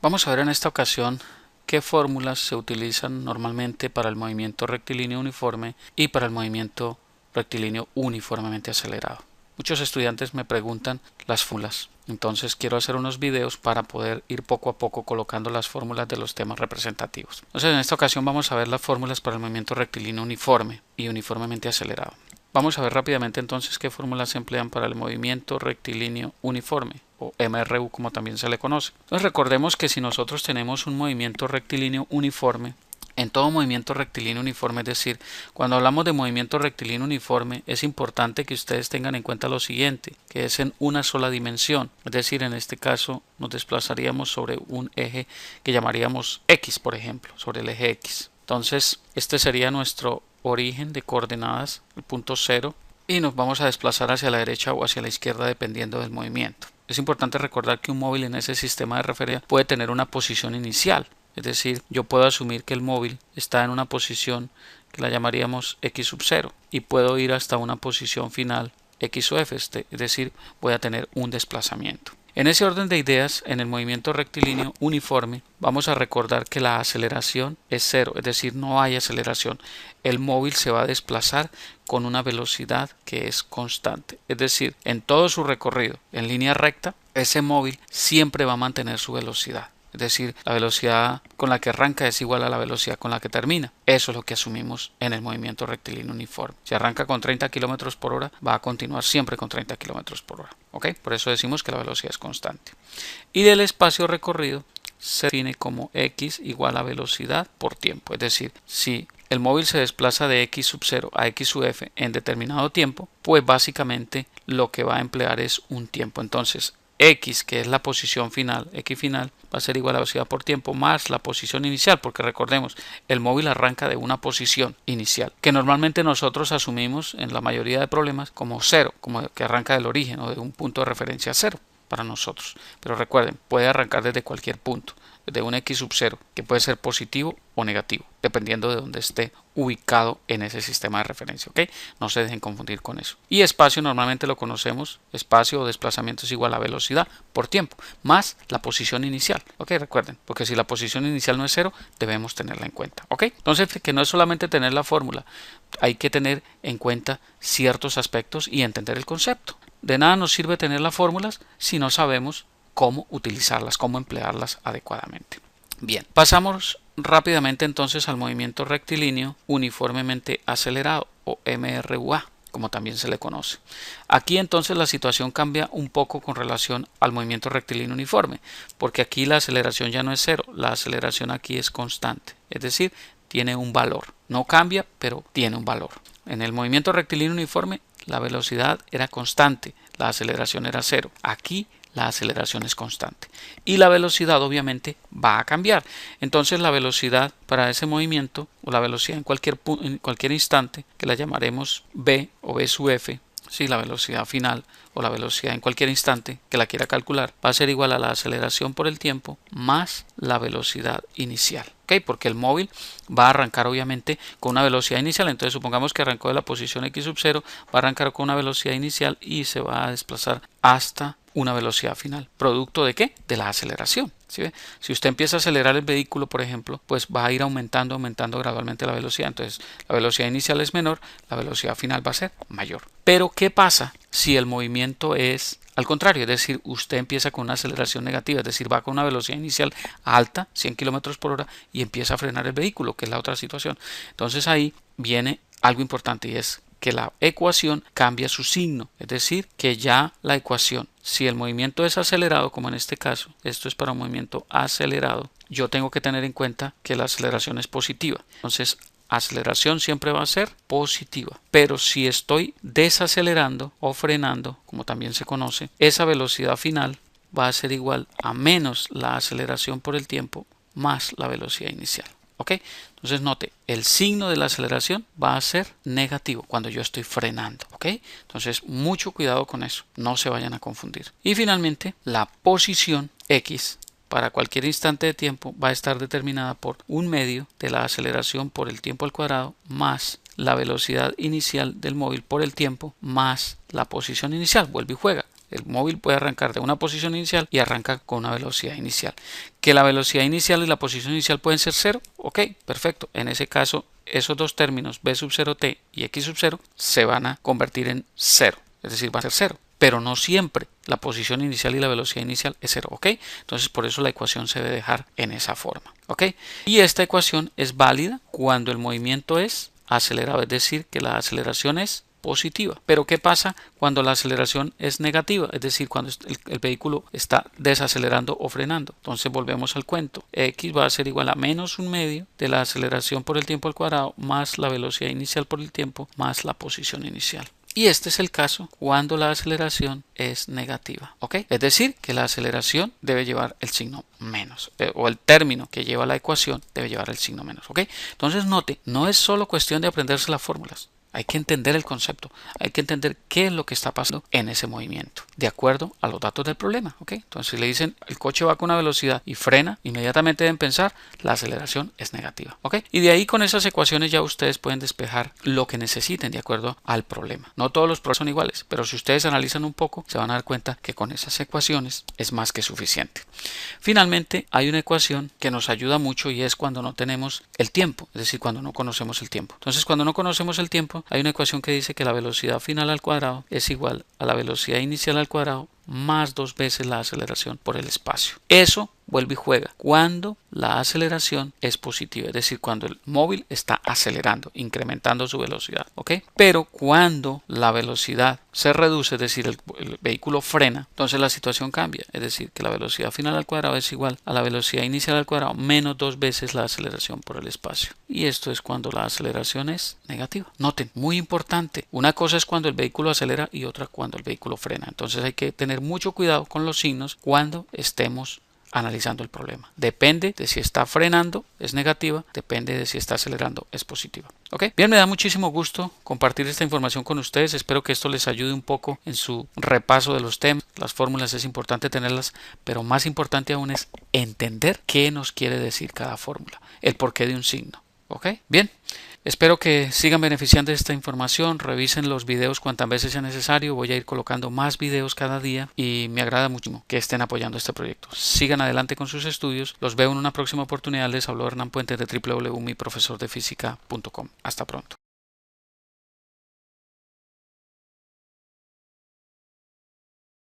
Vamos a ver en esta ocasión qué fórmulas se utilizan normalmente para el movimiento rectilíneo uniforme y para el movimiento rectilíneo uniformemente acelerado. Muchos estudiantes me preguntan las fórmulas, entonces quiero hacer unos videos para poder ir poco a poco colocando las fórmulas de los temas representativos. Entonces en esta ocasión vamos a ver las fórmulas para el movimiento rectilíneo uniforme y uniformemente acelerado. Vamos a ver rápidamente entonces qué fórmulas se emplean para el movimiento rectilíneo uniforme o MRU como también se le conoce. Entonces recordemos que si nosotros tenemos un movimiento rectilíneo uniforme, en todo movimiento rectilíneo uniforme, es decir, cuando hablamos de movimiento rectilíneo uniforme, es importante que ustedes tengan en cuenta lo siguiente, que es en una sola dimensión, es decir, en este caso nos desplazaríamos sobre un eje que llamaríamos X, por ejemplo, sobre el eje X. Entonces, este sería nuestro origen de coordenadas, el punto 0, y nos vamos a desplazar hacia la derecha o hacia la izquierda dependiendo del movimiento. Es importante recordar que un móvil en ese sistema de referencia puede tener una posición inicial. Es decir, yo puedo asumir que el móvil está en una posición que la llamaríamos x sub 0 y puedo ir hasta una posición final x sub f, es decir, voy a tener un desplazamiento. En ese orden de ideas, en el movimiento rectilíneo uniforme, vamos a recordar que la aceleración es 0, es decir, no hay aceleración. El móvil se va a desplazar con una velocidad que es constante, es decir, en todo su recorrido, en línea recta, ese móvil siempre va a mantener su velocidad. Es decir, la velocidad con la que arranca es igual a la velocidad con la que termina. Eso es lo que asumimos en el movimiento rectilíneo uniforme. Si arranca con 30 km por hora, va a continuar siempre con 30 km por hora. ¿Ok? Por eso decimos que la velocidad es constante. Y del espacio recorrido se define como x igual a velocidad por tiempo. Es decir, si el móvil se desplaza de x sub 0 a x sub f en determinado tiempo, pues básicamente lo que va a emplear es un tiempo. Entonces, x, que es la posición final, x final, va a ser igual a velocidad por tiempo más la posición inicial, porque recordemos, el móvil arranca de una posición inicial, que normalmente nosotros asumimos en la mayoría de problemas como 0, como que arranca del origen o de un punto de referencia 0 para nosotros. Pero recuerden, puede arrancar desde cualquier punto, desde un x sub 0, que puede ser positivo o negativo, dependiendo de dónde esté ubicado en ese sistema de referencia. ¿Ok? No se dejen confundir con eso. Y espacio normalmente lo conocemos, espacio o desplazamiento es igual a velocidad por tiempo, más la posición inicial. ¿Ok? Recuerden, porque si la posición inicial no es 0, debemos tenerla en cuenta. ¿Ok? Entonces, que no es solamente tener la fórmula, hay que tener en cuenta ciertos aspectos y entender el concepto. De nada nos sirve tener las fórmulas si no sabemos cómo utilizarlas, cómo emplearlas adecuadamente. Bien, pasamos rápidamente entonces al movimiento rectilíneo uniformemente acelerado o MRUA, como también se le conoce. Aquí entonces la situación cambia un poco con relación al movimiento rectilíneo uniforme, porque aquí la aceleración ya no es 0, la aceleración aquí es constante, es decir, tiene un valor. No cambia, pero tiene un valor. En el movimiento rectilíneo uniforme la velocidad era constante, la aceleración era 0. Aquí la aceleración es constante y la velocidad obviamente va a cambiar. Entonces la velocidad para ese movimiento o la velocidad en cualquier instante, que la llamaremos v o v sub f, si la velocidad final o la velocidad en cualquier instante que la quiera calcular, va a ser igual a la aceleración por el tiempo más la velocidad inicial. ¿Okay? Porque el móvil va a arrancar obviamente con una velocidad inicial. Entonces supongamos que arrancó de la posición x sub 0, va a arrancar con una velocidad inicial y se va a desplazar hasta una velocidad final. ¿Producto de qué? De la aceleración. ¿Sí ve? Si usted empieza a acelerar el vehículo, por ejemplo, pues va a ir aumentando gradualmente la velocidad. Entonces la velocidad inicial es menor, la velocidad final va a ser mayor. Pero ¿qué pasa si el movimiento es al contrario? Es decir, usted empieza con una aceleración negativa, es decir, va con una velocidad inicial alta, 100 km por hora, y empieza a frenar el vehículo, que es la otra situación. Entonces ahí viene algo importante y es que la ecuación cambia su signo, es decir, que ya la ecuación, si el movimiento es acelerado, como en este caso, esto es para un movimiento acelerado, yo tengo que tener en cuenta que la aceleración es positiva. Entonces, aceleración siempre va a ser positiva, pero si estoy desacelerando o frenando, como también se conoce, esa velocidad final va a ser igual a menos la aceleración por el tiempo más la velocidad inicial. ¿Ok? Entonces note, el signo de la aceleración va a ser negativo cuando yo estoy frenando. ¿Ok? Entonces mucho cuidado con eso, no se vayan a confundir. Y finalmente, la posición X para cualquier instante de tiempo va a estar determinada por un medio de la aceleración por el tiempo al cuadrado más la velocidad inicial del móvil por el tiempo más la posición inicial. Vuelve y juega. El móvil puede arrancar de una posición inicial y arranca con una velocidad inicial. Que la velocidad inicial y la posición inicial pueden ser cero. Ok, perfecto. En ese caso, esos dos términos, v sub 0t y x sub 0, se van a convertir en cero. Es decir, va a ser cero. Pero no siempre la posición inicial y la velocidad inicial es cero. Ok, entonces por eso la ecuación se debe dejar en esa forma. Ok, y esta ecuación es válida cuando el movimiento es acelerado, es decir, que la aceleración es positiva. Pero ¿qué pasa cuando la aceleración es negativa? Es decir, cuando el vehículo está desacelerando o frenando. Entonces volvemos al cuento. X va a ser igual a menos un medio de la aceleración por el tiempo al cuadrado más la velocidad inicial por el tiempo más la posición inicial. Y este es el caso cuando la aceleración es negativa, ¿ok? Es decir, que la aceleración debe llevar el signo menos, o el término que lleva la ecuación debe llevar el signo menos, ¿ok? Entonces note, no es solo cuestión de aprenderse las fórmulas. Hay que entender el concepto, hay que entender qué es lo que está pasando en ese movimiento, de acuerdo a los datos del problema, ¿ok? Entonces si le dicen el coche va con una velocidad y frena, inmediatamente deben pensar la aceleración es negativa, ¿ok? Y de ahí con esas ecuaciones ya ustedes pueden despejar lo que necesiten de acuerdo al problema. No todos los problemas son iguales, pero si ustedes analizan un poco, se van a dar cuenta que con esas ecuaciones es más que suficiente. Finalmente, hay una ecuación que nos ayuda mucho y es cuando no tenemos el tiempo, es decir, cuando no conocemos el tiempo. Entonces, cuando no conocemos el tiempo, hay una ecuación que dice que la velocidad final al cuadrado es igual a la velocidad inicial al cuadrado más 2 veces la aceleración por el espacio. Eso vuelve y juega cuando la aceleración es positiva, es decir, cuando el móvil está acelerando, incrementando su velocidad, ¿ok? Pero cuando la velocidad se reduce, es decir, el vehículo frena, entonces la situación cambia, es decir, que la velocidad final al cuadrado es igual a la velocidad inicial al cuadrado menos 2 veces la aceleración por el espacio. Y esto es cuando la aceleración es negativa. Noten, muy importante, una cosa es cuando el vehículo acelera y otra cuando el vehículo frena. Entonces hay que tener mucho cuidado con los signos cuando estemos analizando el problema. Depende de si está frenando, es negativa, depende de si está acelerando, es positiva. ¿Ok? Bien, me da muchísimo gusto compartir esta información con ustedes. Espero que esto les ayude un poco en su repaso de los temas. Las fórmulas es importante tenerlas, pero más importante aún es entender qué nos quiere decir cada fórmula, el porqué de un signo. ¿Ok? Bien. Espero que sigan beneficiando de esta información, revisen los videos cuantas veces sea necesario, voy a ir colocando más videos cada día y me agrada mucho que estén apoyando este proyecto. Sigan adelante con sus estudios, los veo en una próxima oportunidad, les habló Hernán Puente de www.miprofesordefísica.com. Hasta pronto.